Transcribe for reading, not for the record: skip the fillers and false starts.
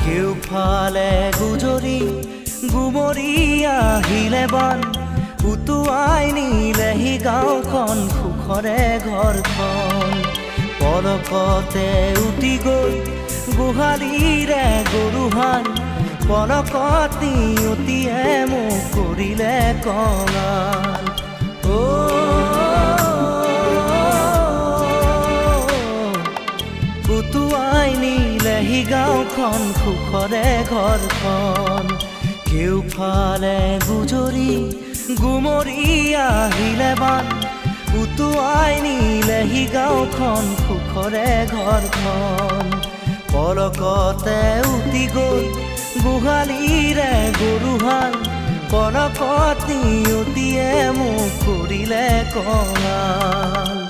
কেউফালে গুজৰি গুমৰি আহিলে বান উটুৱাই নিলেহি গাঁওখন সুখৰে ঘৰখন পলকতে উটি গৈ গোহালিৰে গৰুহাল পলকত নিয়তিয়ে মোক কৰিলে কঙাল উটুৱাই নিলেহি গাঁওখন সুখৰে ঘৰখন কেউফালে গুজৰি গুমৰি আহিলে বান উটুৱাই নিলেহি গাঁওখন সুখৰে ঘৰখন পলকতে উটি গৈ গোহালিৰে গৰুহাল পলকত নিয়তিয়ে মোক কৰিলে কঙাল